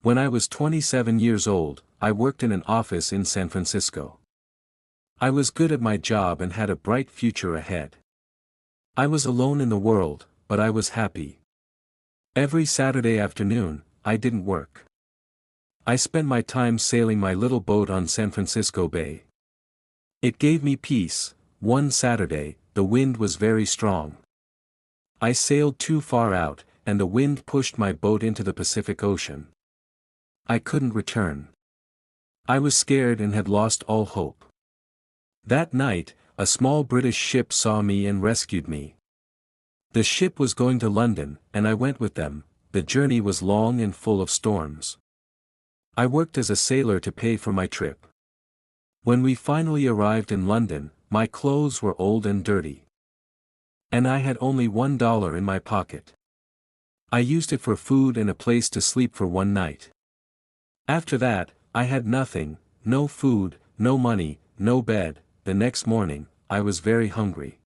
When I was 27 years old, I worked in an office in San Francisco. I was good at my job and had a bright future ahead. I was alone in the world, but I was happy. Every Saturday afternoon, I didn't work. I spent my time sailing my little boat on San Francisco Bay. It gave me peace. One Saturday, the wind was very strong. I sailed too far out, and the wind pushed my boat into the Pacific Ocean. I couldn't return. I was scared and had lost all hope. That night, a small British ship saw me and rescued me. The ship was going to London, and I went with them. The journey was long and full of storms. I worked as a sailor to pay for my trip. When we finally arrived in London, my clothes were old and dirty. And I had only $1 in my pocket. I used it for food and a place to sleep for one night. After that, I had nothing, no food, no money, no bed. The next morning, I was very hungry.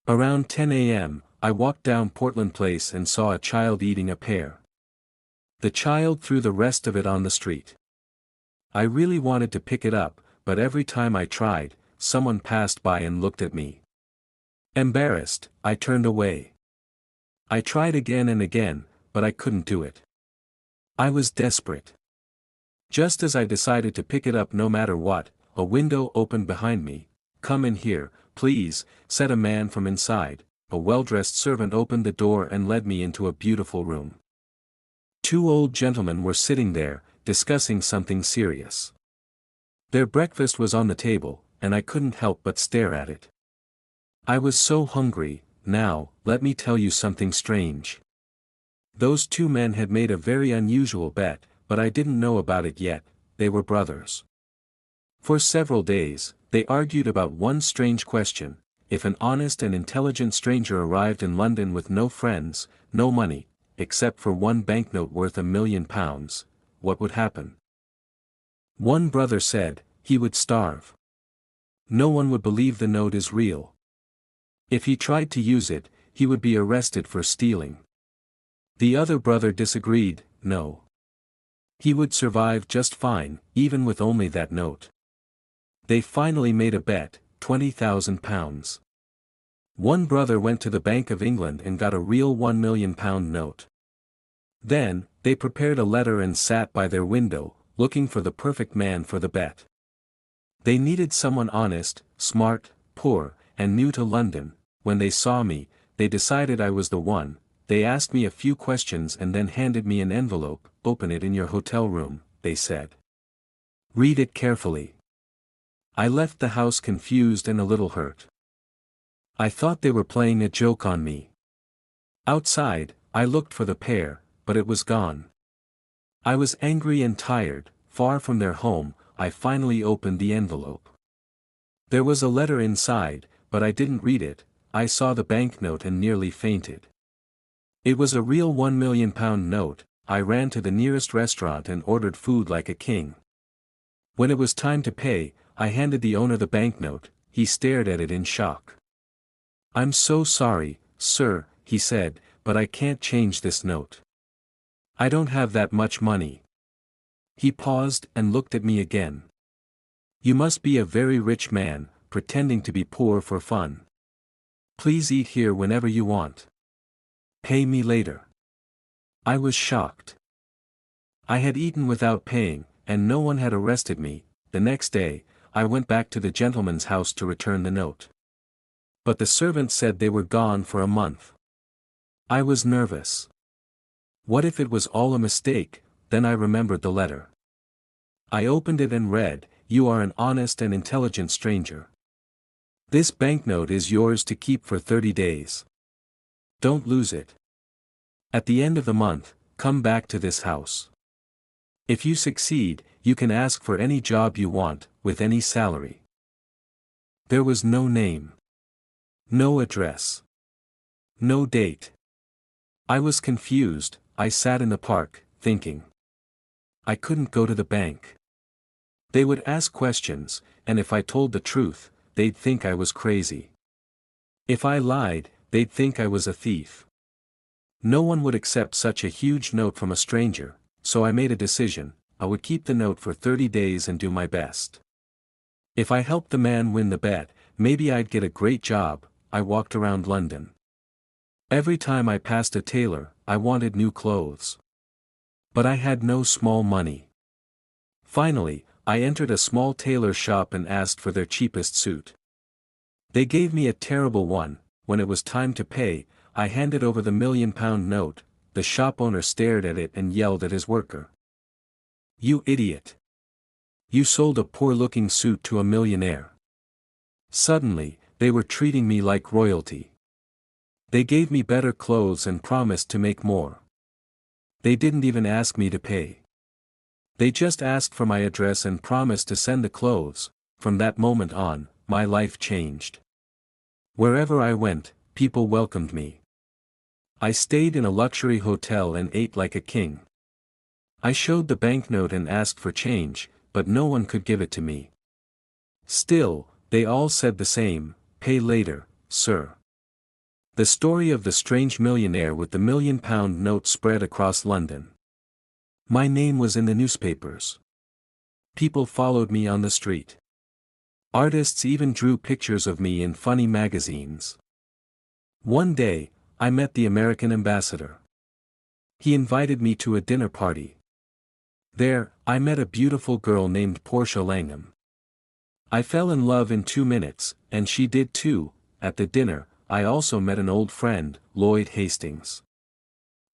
Around 10 a.m., I walked down Portland Place and saw a child eating a pear. The child threw the rest of it on the street. I really wanted to pick it up, but every time I tried, someone passed by and looked at me. Embarrassed, I turned away. I tried again and again, but I couldn't do it. I was desperate. Just as I decided to pick it up no matter what, a window opened behind me. "Come in here, please," said a man from inside. A well-dressed servant opened the door and led me into a beautiful room. Two old gentlemen were sitting there, discussing something serious. Their breakfast was on the table, and I couldn't help but stare at it. I was so hungry. Now, let me tell you something strange. Those two men had made a very unusual bet, but I didn't know about it yet. They were brothers. For several days, they argued about one strange question: if an honest and intelligent stranger arrived in London with no friends, no money, except for one banknote worth £1 million, what would happen? One brother said, he would starve. No one would believe the note is real. If he tried to use it, he would be arrested for stealing. The other brother disagreed. No. He would survive just fine, even with only that note. They finally made a bet, £20,000. One brother went to the Bank of England and got a real £1 million note. Then, they prepared a letter and sat by their window, looking for the perfect man for the bet. They needed someone honest, smart, poor, and new to London. When they saw me, they decided I was the one. They asked me a few questions and then handed me an envelope. "Open it in your hotel room," they said. "Read it carefully." I left the house confused and a little hurt. I thought they were playing a joke on me. Outside, I looked for the pair, but it was gone. I was angry and tired. Far from their home, I finally opened the envelope. There was a letter inside, but I didn't read it. I saw the banknote and nearly fainted. It was a real £1 million note. I ran to the nearest restaurant and ordered food like a king. When it was time to pay, I handed the owner the banknote. He stared at it in shock. "I'm so sorry, sir," he said, "but I can't change this note. I don't have that much money." He paused and looked at me again. "You must be a very rich man, pretending to be poor for fun. Please eat here whenever you want. Pay me later." I was shocked. I had eaten without paying, and no one had arrested me. The next day, I went back to the gentleman's house to return the note. But the servant said they were gone for a month. I was nervous. What if it was all a mistake? Then I remembered the letter. I opened it and read, "You are an honest and intelligent stranger. This banknote is yours to keep for 30 days. Don't lose it. At the end of the month, come back to this house. If you succeed, you can ask for any job you want, with any salary." There was no name. No address. No date. I was confused. I sat in the park, thinking. I couldn't go to the bank. They would ask questions, and if I told the truth, they'd think I was crazy. If I lied, they'd think I was a thief. No one would accept such a huge note from a stranger. so I made a decision: I would keep the note for 30 days and do my best. If I helped the man win the bet, maybe I'd get a great job. I walked around London. Every time I passed a tailor, I wanted new clothes. But I had no small money. Finally, I entered a small tailor shop and asked for their cheapest suit. They gave me a terrible one. When it was time to pay, I handed over the £1,000,000 note. The shop owner stared at it and yelled at his worker. "You idiot! You sold a poor-looking suit to a millionaire." Suddenly, they were treating me like royalty. They gave me better clothes and promised to make more. They didn't even ask me to pay. They just asked for my address and promised to send the clothes. From that moment on, my life changed. Wherever I went, people welcomed me. I stayed in a luxury hotel and ate like a king. I showed the banknote and asked for change, but no one could give it to me. Still, they all said the same: "Pay later, sir." The story of the strange millionaire with the £1,000,000 note spread across London. My name was in the newspapers. People followed me on the street. Artists even drew pictures of me in funny magazines. One day, I met the American ambassador. He invited me to a dinner party. There, I met a beautiful girl named 𝘓𝘓 𝘓𝘓. I fell in love in 2 minutes, and she did too. At the dinner, I also met an old friend, Lloyd Hastings.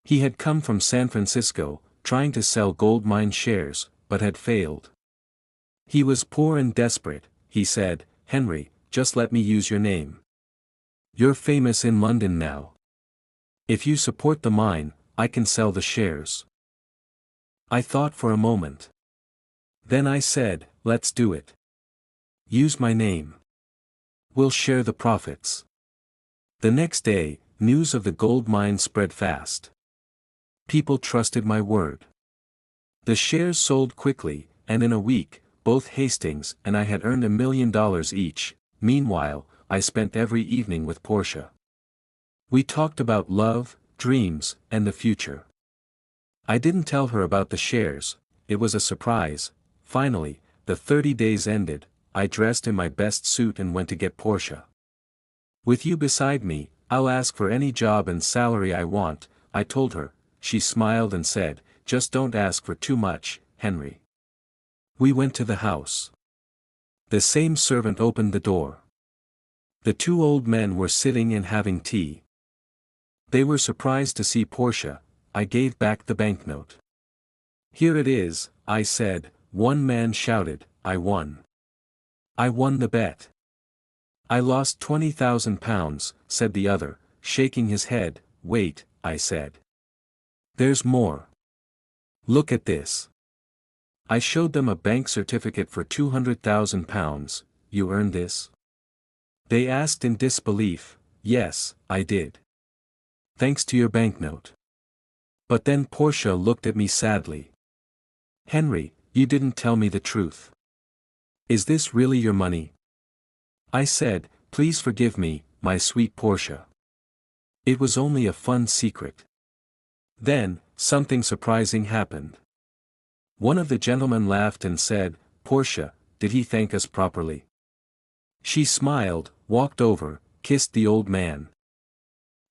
He had come from San Francisco, trying to sell gold mine shares, but had failed. He was poor and desperate. He said, "Henry, just let me use your name. You're famous in London now. If you support the mine, I can sell the shares." I thought for a moment. Then I said, "Let's do it. Use my name. We'll share the profits." The next day, news of the gold mine spread fast. People trusted my word. The shares sold quickly, and in a week, both Hastings and I had earned $1,000,000 each. Meanwhile, I spent every evening with 𝘓𝘓. We talked about love, dreams, and the future. I didn't tell her about the shares. It was a surprise. Finally, the 30 days ended. I dressed in my best suit and went to get 𝘓𝘓. "With you beside me, I'll ask for any job and salary I want," I told her. She smiled and said, "Just don't ask for too much, Henry." We went to the house. The same servant opened the door. The 2 old men were sitting and having tea. They were surprised to see 𝘓𝘓. I gave back the banknote. "Here it is," I said. One man shouted, "I won. I won the bet." "I lost £20,000, said the other, shaking his head. "Wait," I said. "There's more. Look at this." I showed them a bank certificate for £200,000. "You earned this?" They asked in disbelief. "Yes, I did. Thanks to your banknote." But then 𝘓𝘓 looked at me sadly. "Henry, you didn't tell me the truth. Is this really your money?" I said, "Please forgive me, my sweet 𝘓𝘓. It was only a fun secret." Then, something surprising happened. One of the gentlemen laughed and said, "𝘓𝘓, did he thank us properly?" She smiled, walked over, kissed the old man,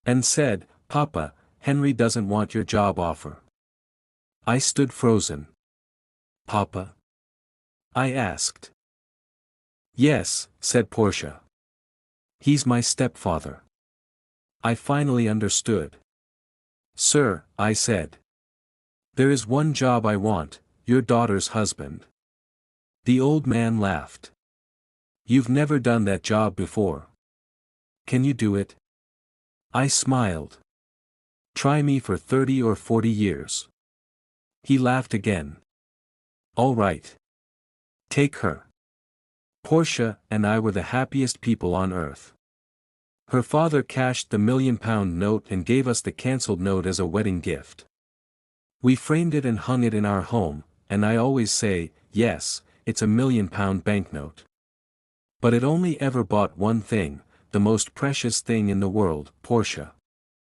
and said, "Papa, Henry doesn't want your job offer." I stood frozen. "Papa?" I asked. "Yes," said 𝘓𝘓. "He's my stepfather." I finally understood. "Sir," I said, "there is one job I want: your daughter's husband." The old man laughed. "You've never done that job before. Can you do it?" I smiled. "Try me for 30 or 40 years. He laughed again. "All right. Take her." 𝘓𝘓 and I were the happiest people on earth. Her father cashed the £1,000,000 note and gave us the cancelled note as a wedding gift. We framed it and hung it in our home, and I always say, yes, it's a £1,000,000 banknote. But it only ever bought one thing, the most precious thing in the world: 𝘓𝘓.